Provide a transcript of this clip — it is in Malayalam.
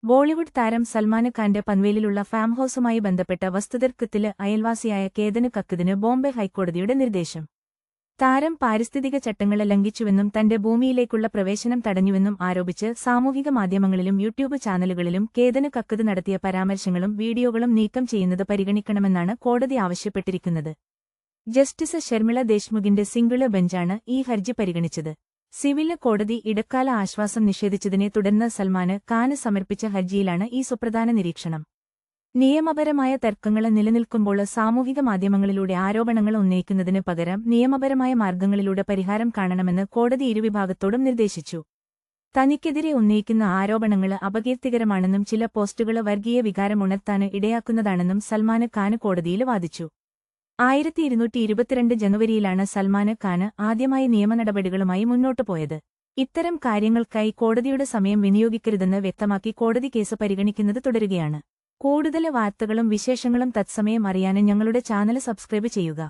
ബോളിവുഡ് താരം സൽമാന് ഖാന്റെ പൻവേലിലുള്ള ഫാം ഹൌസുമായി ബന്ധപ്പെട്ട വസ്തുതർക്കത്തില് അയൽവാസിയായ കേതന് കക്കിതിന് ബോംബെ ഹൈക്കോടതിയുടെ നിർദ്ദേശം. താരം പാരിസ്ഥിതിക ചട്ടങ്ങളെ ലംഘിച്ചുവെന്നും തന്റെ ഭൂമിയിലേക്കുള്ള പ്രവേശനം തടഞ്ഞുവെന്നും ആരോപിച്ച് സാമൂഹിക മാധ്യമങ്ങളിലും യൂട്യൂബ് ചാനലുകളിലും കേതന് കക്കിത് നടത്തിയ പരാമർശങ്ങളും വീഡിയോകളും നീക്കം ചെയ്യുന്നത് പരിഗണിക്കണമെന്നാണ് കോടതി ആവശ്യപ്പെട്ടിരിക്കുന്നത്. ജസ്റ്റിസ് ശർമിള ദേശ്മുഖിന്റെ സിംഗിള് ബെഞ്ചാണ് ഈ ഹർജി പരിഗണിച്ചത്. സിവില് കോടതി ഇടക്കാല ആശ്വാസം നിഷേധിച്ചതിനെ തുടർന്ന് സൽമാന് ഖാന് സമർപ്പിച്ച ഹർജിയിലാണ് ഈ സുപ്രധാന നിരീക്ഷണം. നിയമപരമായ തർക്കങ്ങൾ നിലനിൽക്കുമ്പോൾ സാമൂഹിക മാധ്യമങ്ങളിലൂടെ ആരോപണങ്ങൾ ഉന്നയിക്കുന്നതിന് പകരം നിയമപരമായ മാർഗങ്ങളിലൂടെ പരിഹാരം കാണണമെന്ന് കോടതി ഇരുവിഭാഗത്തോടും നിർദ്ദേശിച്ചു. തനിക്കെതിരെ ഉന്നയിക്കുന്ന ആരോപണങ്ങൾ അപകീർത്തികരമാണെന്നും ചില പോസ്റ്റുകൾ വർഗീയ വികാരം ഉണർത്താന് ഇടയാക്കുന്നതാണെന്നും സൽമാന് ഖാന് കോടതിയിൽ വാദിച്ചു. 1222 ജനുവരിയിലാണ് സൽമാന് ഖാന് ആദ്യമായി നിയമനടപടികളുമായി മുന്നോട്ടു പോയത്. ഇത്തരം കാര്യങ്ങൾക്കായി കോടതിയുടെ സമയം വിനിയോഗിക്കരുതെന്ന് വ്യക്തമാക്കി കോടതി കേസ് പരിഗണിക്കുന്നത് തുടരുകയാണ്. കൂടുതൽ വാർത്തകളും വിശേഷങ്ങളും തത്സമയം അറിയാന് ഞങ്ങളുടെ ചാനൽ സബ്സ്ക്രൈബ് ചെയ്യുക.